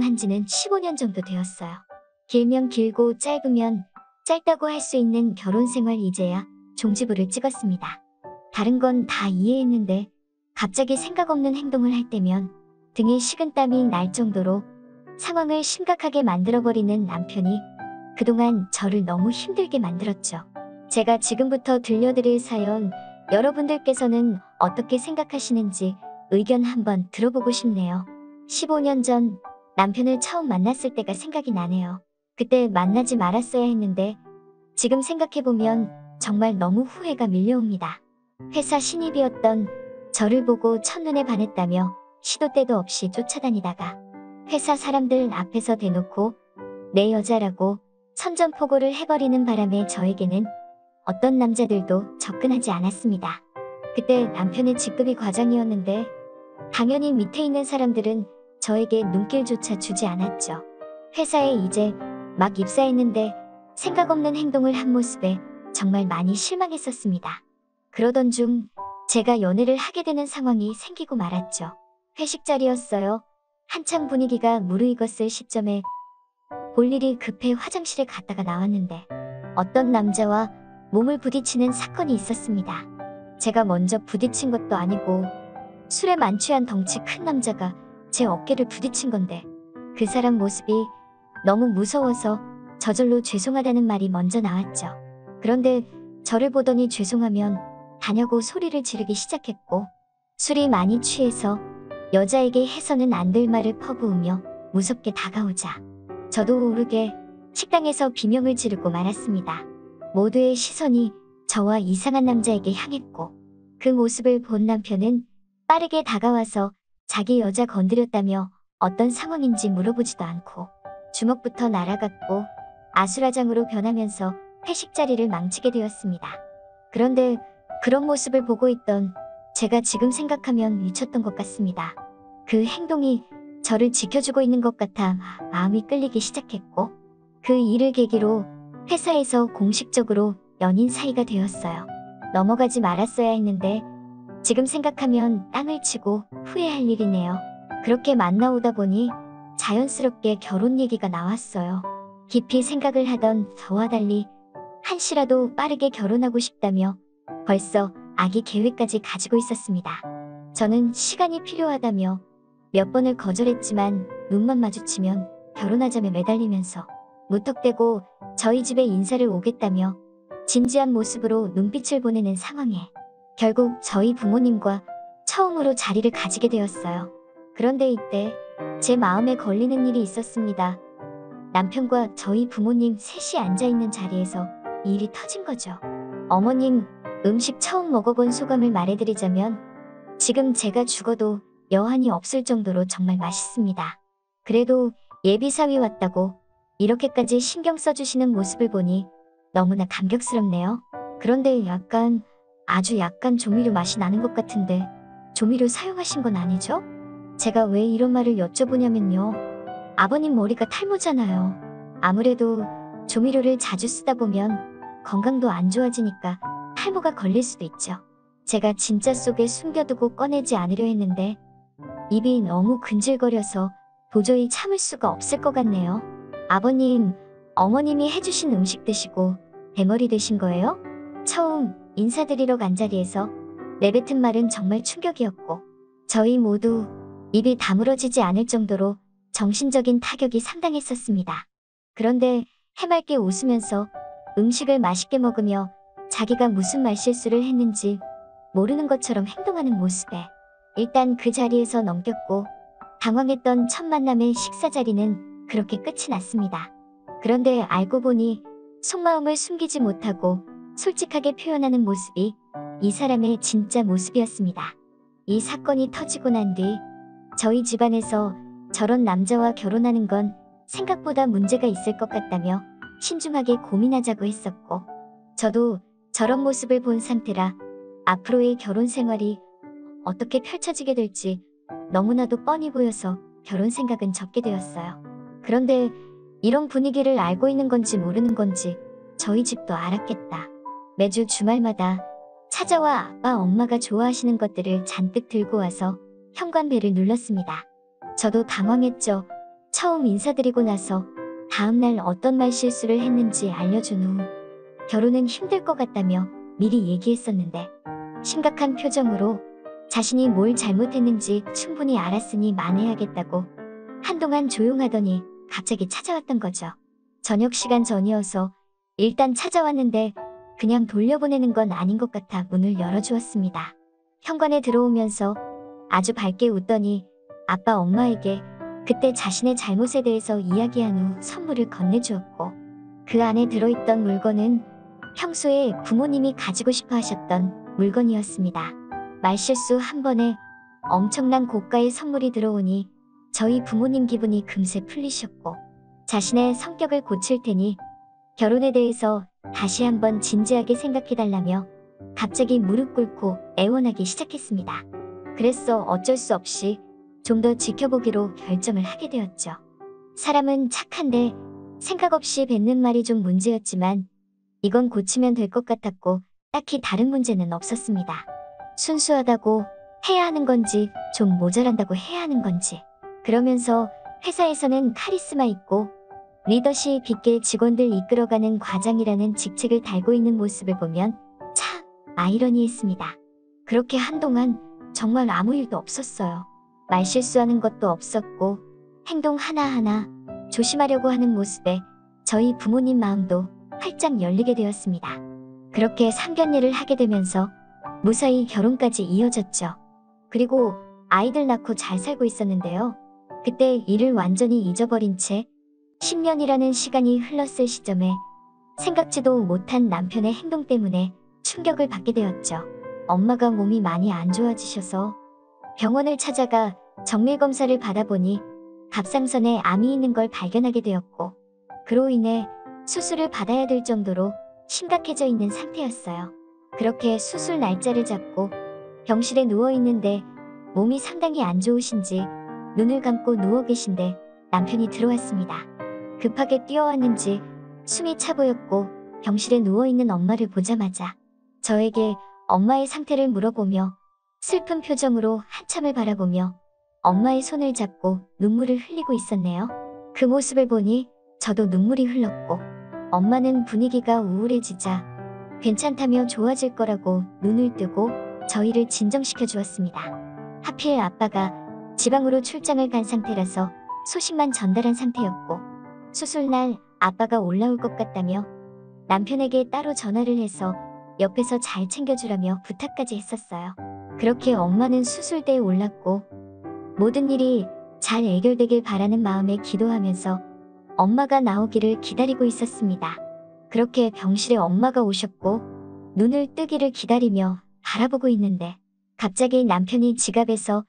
한지는 15년 정도 되었어요. 길면 길고 짧으면 짧다고 할 수 있는 결혼 생활 이제야 종지부를 찍었습니다. 다른 건 다 이해했는데 갑자기 생각 없는 행동을 할 때면 등에 식은땀이 날 정도로 상황을 심각하게 만들어버리는 남편이 그동안 저를 너무 힘들게 만들었죠. 제가 지금부터 들려드릴 사연, 여러분들께서는 어떻게 생각하시는지 의견 한번 들어보고 싶네요. 15년 전 남편을 처음 만났을 때가 생각이 나네요. 그때 만나지 말았어야 했는데 지금 생각해보면 정말 너무 후회가 밀려옵니다. 회사 신입이었던 저를 보고 첫눈에 반했다며 시도 때도 없이 쫓아다니다가 회사 사람들 앞에서 대놓고 내 여자라고 선전포고를 해버리는 바람에 저에게는 어떤 남자들도 접근하지 않았습니다. 그때 남편의 직급이 과장이었는데 당연히 밑에 있는 사람들은 저에게 눈길조차 주지 않았죠. 회사에 이제 막 입사했는데 생각 없는 행동을 한 모습에 정말 많이 실망했었습니다. 그러던 중 제가 연애를 하게 되는 상황이 생기고 말았죠. 회식 자리였어요. 한창 분위기가 무르익었을 시점에 볼 일이 급해 화장실에 갔다가 나왔는데 어떤 남자와 몸을 부딪히는 사건이 있었습니다. 제가 먼저 부딪힌 것도 아니고 술에 만취한 덩치 큰 남자가 제 어깨를 부딪힌 건데 그 사람 모습이 너무 무서워서 저절로 죄송하다는 말이 먼저 나왔죠. 그런데 저를 보더니 죄송하면 다냐고 소리를 지르기 시작했고 술이 많이 취해서 여자에게 해서는 안 될 말을 퍼부으며 무섭게 다가오자 저도 모르게 식당에서 비명을 지르고 말았습니다. 모두의 시선이 저와 이상한 남자에게 향했고 그 모습을 본 남편은 빠르게 다가와서 자기 여자 건드렸다며 어떤 상황인지 물어보지도 않고 주먹부터 날아갔고 아수라장으로 변하면서 회식 자리를 망치게 되었습니다. 그런데 그런 모습을 보고 있던 제가 지금 생각하면 미쳤던 것 같습니다. 그 행동이 저를 지켜주고 있는 것 같아 마음이 끌리기 시작했고 그 일을 계기로 회사에서 공식적으로 연인 사이가 되었어요. 넘어가지 말았어야 했는데 지금 생각하면 땅을 치고 후회할 일이네요. 그렇게 만나오다 보니 자연스럽게 결혼 얘기가 나왔어요. 깊이 생각을 하던 저와 달리 한시라도 빠르게 결혼하고 싶다며 벌써 아기 계획까지 가지고 있었습니다. 저는 시간이 필요하다며 몇 번을 거절했지만 눈만 마주치면 결혼하자며 매달리면서 무턱대고 저희 집에 인사를 오겠다며 진지한 모습으로 눈빛을 보내는 상황에 결국 저희 부모님과 처음으로 자리를 가지게 되었어요. 그런데 이때 제 마음에 걸리는 일이 있었습니다. 남편과 저희 부모님 셋이 앉아있는 자리에서 일이 터진 거죠. 어머님, 음식 처음 먹어본 소감을 말해드리자면 지금 제가 죽어도 여한이 없을 정도로 정말 맛있습니다. 그래도 예비사위 왔다고 이렇게까지 신경 써주시는 모습을 보니 너무나 감격스럽네요. 그런데 아주 약간 조미료 맛이 나는 것 같은데 조미료 사용하신 건 아니죠? 제가 왜 이런 말을 여쭤보냐면요. 아버님 머리가 탈모잖아요. 아무래도 조미료를 자주 쓰다 보면 건강도 안 좋아지니까 탈모가 걸릴 수도 있죠. 제가 진짜 속에 숨겨두고 꺼내지 않으려 했는데 입이 너무 근질거려서 도저히 참을 수가 없을 것 같네요. 아버님, 어머님이 해주신 음식 드시고 대머리 되신 거예요? 처음 인사드리러 간 자리에서 내뱉은 말은 정말 충격이었고 저희 모두 입이 다물어지지 않을 정도로 정신적인 타격이 상당했었습니다. 그런데 해맑게 웃으면서 음식을 맛있게 먹으며 자기가 무슨 말실수를 했는지 모르는 것처럼 행동하는 모습에 일단 그 자리에서 넘겼고 당황했던 첫 만남의 식사 자리는 그렇게 끝이 났습니다. 그런데 알고 보니 속마음을 숨기지 못하고 솔직하게 표현하는 모습이 이 사람의 진짜 모습이었습니다. 이 사건이 터지고 난 뒤 저희 집안에서 저런 남자와 결혼하는 건 생각보다 문제가 있을 것 같다며 신중하게 고민하자고 했었고 저도 저런 모습을 본 상태라 앞으로의 결혼 생활이 어떻게 펼쳐지게 될지 너무나도 뻔히 보여서 결혼 생각은 접게 되었어요. 그런데 이런 분위기를 알고 있는 건지 모르는 건지 저희 집도 알았겠다. 매주 주말마다 찾아와 아빠 엄마가 좋아하시는 것들을 잔뜩 들고 와서 현관벨을 눌렀습니다. 저도 당황했죠. 처음 인사드리고 나서 다음날 어떤 말 실수를 했는지 알려준 후 결혼은 힘들 것 같다며 미리 얘기했었는데 심각한 표정으로 자신이 뭘 잘못했는지 충분히 알았으니 만회하겠다고 한동안 조용하더니 갑자기 찾아왔던 거죠. 저녁 시간 전이어서 일단 찾아왔는데 그냥 돌려보내는 건 아닌 것 같아 문을 열어주었습니다. 현관에 들어오면서 아주 밝게 웃더니 아빠 엄마에게 그때 자신의 잘못에 대해서 이야기한 후 선물을 건네주었고 그 안에 들어있던 물건은 평소에 부모님이 가지고 싶어 하셨던 물건이었습니다. 말실수 한 번에 엄청난 고가의 선물이 들어오니 저희 부모님 기분이 금세 풀리셨고 자신의 성격을 고칠 테니 결혼에 대해서 다시 한번 진지하게 생각해달라며 갑자기 무릎 꿇고 애원하기 시작했습니다. 그래서 어쩔 수 없이 좀 더 지켜보기로 결정을 하게 되었죠. 사람은 착한데 생각 없이 뱉는 말이 좀 문제였지만 이건 고치면 될 것 같았고 딱히 다른 문제는 없었습니다. 순수하다고 해야 하는 건지 좀 모자란다고 해야 하는 건지 그러면서 회사에서는 카리스마 있고 리더십 있게 직원들 이끌어가는 과장이라는 직책을 달고 있는 모습을 보면 참 아이러니했습니다. 그렇게 한동안 정말 아무 일도 없었어요. 말실수하는 것도 없었고 행동 하나하나 조심하려고 하는 모습에 저희 부모님 마음도 활짝 열리게 되었습니다. 그렇게 상견례를 하게 되면서 무사히 결혼까지 이어졌죠. 그리고 아이들 낳고 잘 살고 있었는데요. 그때 일을 완전히 잊어버린 채 10년이라는 시간이 흘렀을 시점에 생각지도 못한 남편의 행동 때문에 충격을 받게 되었죠. 엄마가 몸이 많이 안 좋아지셔서 병원을 찾아가 정밀검사를 받아보니 갑상선에 암이 있는 걸 발견하게 되었고 그로 인해 수술을 받아야 될 정도로 심각해져 있는 상태였어요. 그렇게 수술 날짜를 잡고 병실에 누워있는데 몸이 상당히 안 좋으신지 눈을 감고 누워 계신데 남편이 들어왔습니다. 급하게 뛰어왔는지 숨이 차 보였고 병실에 누워있는 엄마를 보자마자 저에게 엄마의 상태를 물어보며 슬픈 표정으로 한참을 바라보며 엄마의 손을 잡고 눈물을 흘리고 있었네요. 그 모습을 보니 저도 눈물이 흘렀고 엄마는 분위기가 우울해지자 괜찮다며 좋아질 거라고 눈을 뜨고 저희를 진정시켜 주었습니다. 하필 아빠가 지방으로 출장을 간 상태라서 소식만 전달한 상태였고 수술날 아빠가 올라올 것 같다며 남편에게 따로 전화를 해서 옆에서 잘 챙겨주라며 부탁까지 했었어요. 그렇게 엄마는 수술대에 올랐고 모든 일이 잘 해결되길 바라는 마음에 기도하면서 엄마가 나오기를 기다리고 있었습니다. 그렇게 병실에 엄마가 오셨고 눈을 뜨기를 기다리며 바라보고 있는데 갑자기 남편이 지갑에서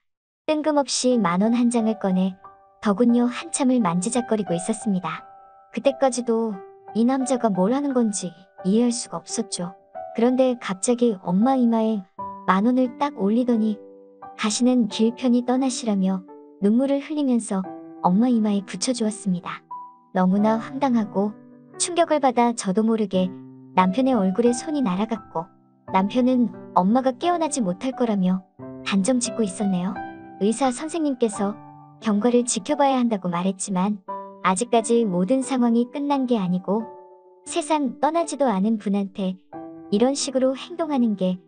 뜬금없이 10,000원 한 장을 꺼내 더군요 한참을 만지작거리고 있었습니다. 그때까지도 이 남자가 뭘 하는 건지 이해할 수가 없었죠. 그런데 갑자기 엄마 이마에 10,000원을 딱 올리더니 다시는 길 편히 떠나시라며 눈물을 흘리면서 엄마 이마에 붙여주었습니다. 너무나 황당하고 충격을 받아 저도 모르게 남편의 얼굴에 손이 날아갔고 남편은 엄마가 깨어나지 못할 거라며 단정 짓고 있었네요. 의사 선생님께서 경과를 지켜봐야 한다고 말했지만 아직까지 모든 상황이 끝난 게 아니고 세상 떠나지도 않은 분한테 이런 식으로 행동하는 게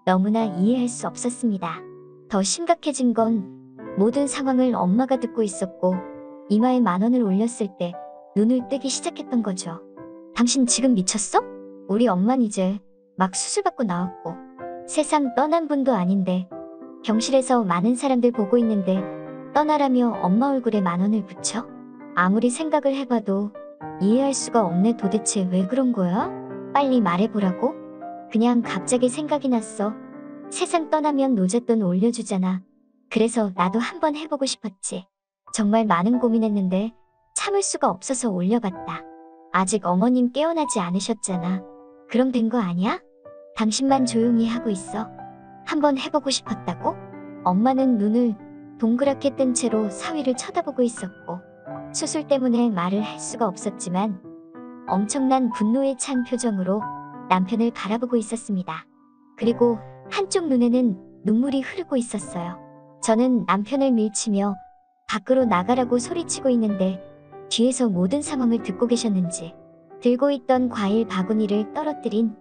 너무나 이해할 수 없었습니다. 더 심각해진 건 모든 상황을 엄마가 듣고 있었고 이마에 10,000원을 올렸을 때 눈을 뜨기 시작했던 거죠. 당신 지금 미쳤어? 우리 엄만 이제 막 수술받고 나왔고 세상 떠난 분도 아닌데 병실에서 많은 사람들 보고 있는데 떠나라며 엄마 얼굴에 10,000원을 붙여? 아무리 생각을 해봐도 이해할 수가 없네. 도대체 왜 그런 거야? 빨리 말해보라고? 그냥 갑자기 생각이 났어. 세상 떠나면 노잣돈 올려주잖아. 그래서 나도 한번 해보고 싶었지. 정말 많은 고민했는데 참을 수가 없어서 올려봤다. 아직 어머님 깨어나지 않으셨잖아. 그럼 된 거 아니야? 당신만 조용히 하고 있어. 한번 해보고 싶었다고? 엄마는 눈을 동그랗게 뜬 채로 사위를 쳐다보고 있었고 수술 때문에 말을 할 수가 없었지만 엄청난 분노에 찬 표정으로 남편을 바라보고 있었습니다. 그리고 한쪽 눈에는 눈물이 흐르고 있었어요. 저는 남편을 밀치며 밖으로 나가라고 소리치고 있는데 뒤에서 모든 상황을 듣고 계셨는지 들고 있던 과일 바구니를 떨어뜨린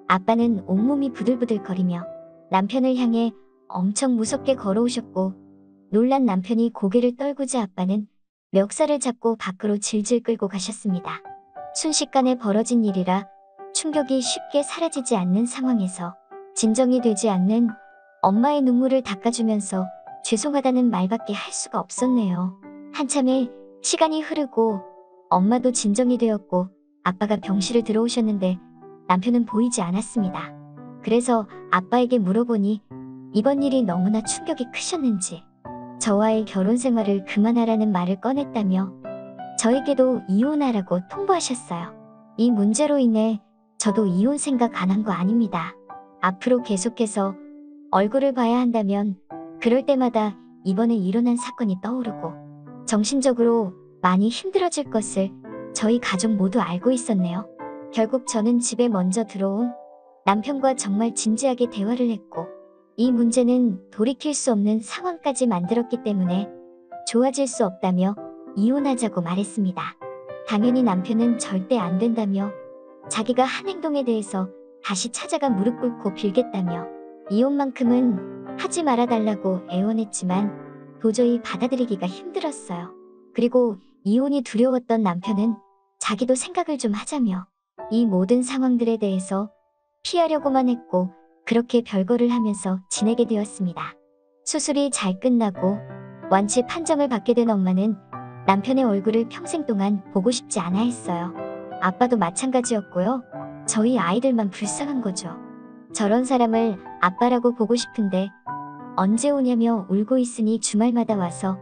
아빠는 온몸이 부들부들거리며 남편을 향해 엄청 무섭게 걸어오셨고, 놀란 남편이 고개를 떨구자 아빠는 멱살을 잡고 밖으로 질질 끌고 가셨습니다. 순식간에 벌어진 일이라 충격이 쉽게 사라지지 않는 상황에서 진정이 되지 않는 엄마의 눈물을 닦아주면서 죄송하다는 말밖에 할 수가 없었네요. 한참의 시간이 흐르고 엄마도 진정이 되었고 아빠가 병실을 들어오셨는데 남편은 보이지 않았습니다. 그래서 아빠에게 물어보니 이번 일이 너무나 충격이 크셨는지 저와의 결혼 생활을 그만하라는 말을 꺼냈다며 저에게도 이혼하라고 통보하셨어요. 이 문제로 인해 저도 이혼 생각 안 한 거 아닙니다. 앞으로 계속해서 얼굴을 봐야 한다면 그럴 때마다 이번에 일어난 사건이 떠오르고 정신적으로 많이 힘들어질 것을 저희 가족 모두 알고 있었네요. 결국 저는 집에 먼저 들어온 남편과 정말 진지하게 대화를 했고 이 문제는 돌이킬 수 없는 상황까지 만들었기 때문에 좋아질 수 없다며 이혼하자고 말했습니다. 당연히 남편은 절대 안 된다며 자기가 한 행동에 대해서 다시 찾아가 무릎 꿇고 빌겠다며 이혼만큼은 하지 말아달라고 애원했지만 도저히 받아들이기가 힘들었어요. 그리고 이혼이 두려웠던 남편은 자기도 생각을 좀 하자며 이 모든 상황들에 대해서 피하려고만 했고 그렇게 별거를 하면서 지내게 되었습니다. 수술이 잘 끝나고 완치 판정을 받게 된 엄마는 남편의 얼굴을 평생 동안 보고 싶지 않아 했어요. 아빠도 마찬가지였고요. 저희 아이들만 불쌍한 거죠. 저런 사람을 아빠라고 보고 싶은데 언제 오냐며 울고 있으니 주말마다 와서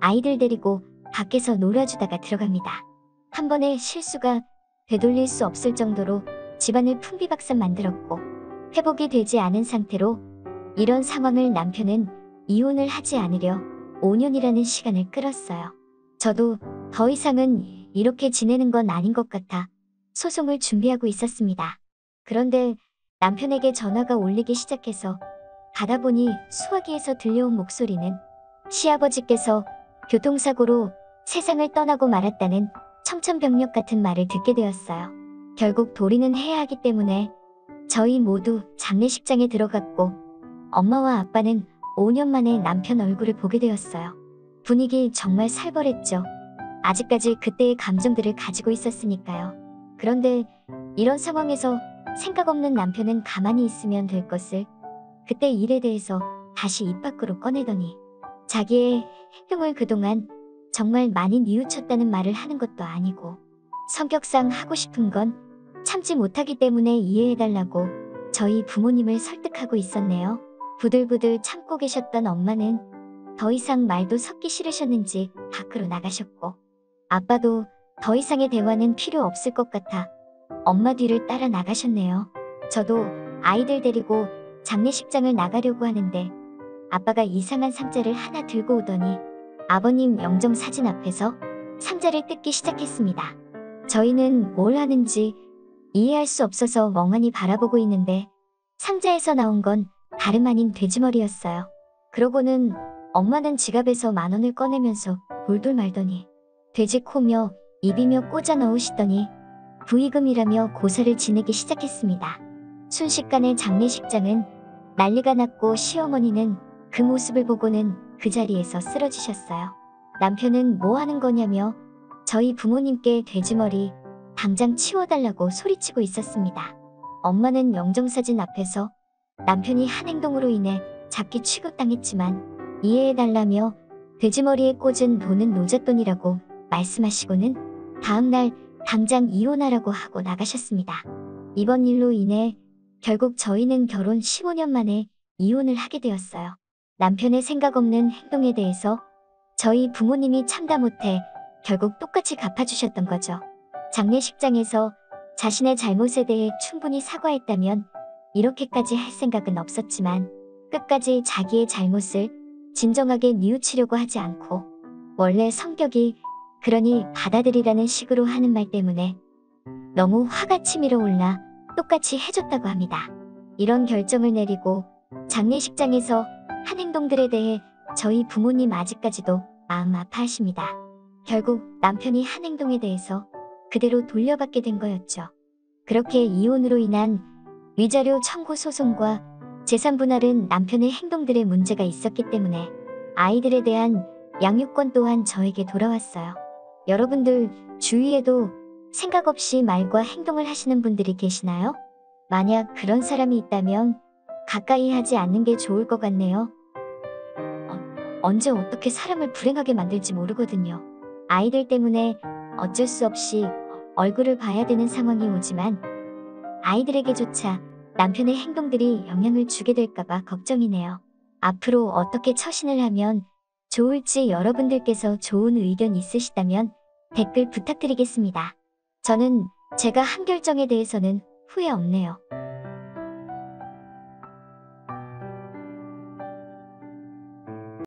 아이들 데리고 밖에서 놀아주다가 들어갑니다. 한 번의 실수가 되돌릴 수 없을 정도로 집안을 풍비박산 만들었고 회복이 되지 않은 상태로 이런 상황을 남편은 이혼을 하지 않으려 5년이라는 시간을 끌었어요. 저도 더 이상은 이렇게 지내는 건 아닌 것 같아 소송을 준비하고 있었습니다. 그런데 남편에게 전화가 울리기 시작해서 받아보니 수화기에서 들려온 목소리는 시아버지께서 교통사고로 세상을 떠나고 말았다는 청천벽력 같은 말을 듣게 되었어요. 결국 도리는 해야 하기 때문에 저희 모두 장례식장에 들어갔고 엄마와 아빠는 5년 만에 남편 얼굴을 보게 되었어요. 분위기 정말 살벌했죠. 아직까지 그때의 감정들을 가지고 있었으니까요. 그런데 이런 상황에서 생각 없는 남편은 가만히 있으면 될 것을 그때 일에 대해서 다시 입 밖으로 꺼내더니 자기의 행동을 그동안 정말 많이 뉘우쳤다는 말을 하는 것도 아니고 성격상 하고 싶은 건 참지 못하기 때문에 이해해달라고 저희 부모님을 설득하고 있었네요. 부들부들 참고 계셨던 엄마는 더 이상 말도 섞기 싫으셨는지 밖으로 나가셨고 아빠도 더 이상의 대화는 필요 없을 것 같아 엄마 뒤를 따라 나가셨네요. 저도 아이들 데리고 장례식장을 나가려고 하는데 아빠가 이상한 상자를 하나 들고 오더니 아버님 영정사진 앞에서 상자를 뜯기 시작했습니다. 저희는 뭘 하는지 이해할 수 없어서 멍하니 바라보고 있는데 상자에서 나온 건 다름 아닌 돼지머리였어요. 그러고는 엄마는 지갑에서 10,000원을 꺼내면서 돌돌 말더니 돼지 코며 입이며 꽂아 넣으시더니 부의금이라며 고사를 지내기 시작했습니다. 순식간에 장례식장은 난리가 났고 시어머니는 그 모습을 보고는 그 자리에서 쓰러지셨어요. 남편은 뭐 하는 거냐며 저희 부모님께 돼지머리 당장 치워달라고 소리치고 있었습니다. 엄마는 영정사진 앞에서 남편이 한 행동으로 인해 잡기 취급당했지만 이해해달라며 돼지머리에 꽂은 돈은 노잣돈이라고 말씀하시고는 다음날 당장 이혼하라고 하고 나가셨습니다. 이번 일로 인해 결국 저희는 결혼 15년 만에 이혼을 하게 되었어요. 남편의 생각 없는 행동에 대해서 저희 부모님이 참다 못해 결국 똑같이 갚아주셨던 거죠. 장례식장에서 자신의 잘못에 대해 충분히 사과했다면 이렇게까지 할 생각은 없었지만 끝까지 자기의 잘못을 진정하게 뉘우치려고 하지 않고 원래 성격이 그러니 받아들이라는 식으로 하는 말 때문에 너무 화가 치밀어 올라 똑같이 해줬다고 합니다. 이런 결정을 내리고 장례식장에서 한 행동들에 대해 저희 부모님 아직까지도 마음 아파하십니다. 결국 남편이 한 행동에 대해서 그대로 돌려받게 된 거였죠. 그렇게 이혼으로 인한 위자료 청구 소송과 재산 분할은 남편의 행동들에 문제가 있었기 때문에 아이들에 대한 양육권 또한 저에게 돌아왔어요. 여러분들 주위에도 생각 없이 말과 행동을 하시는 분들이 계시나요? 만약 그런 사람이 있다면 가까이 하지 않는 게 좋을 것 같네요. 언제 어떻게 사람을 불행하게 만들지 모르거든요. 아이들 때문에 어쩔 수 없이 얼굴을 봐야 되는 상황이 오지만 아이들에게조차 남편의 행동들이 영향을 주게 될까봐 걱정이네요. 앞으로 어떻게 처신을 하면 좋을지 여러분들께서 좋은 의견 있으시다면 댓글 부탁드리겠습니다. 저는 제가 한 결정에 대해서는 후회 없네요.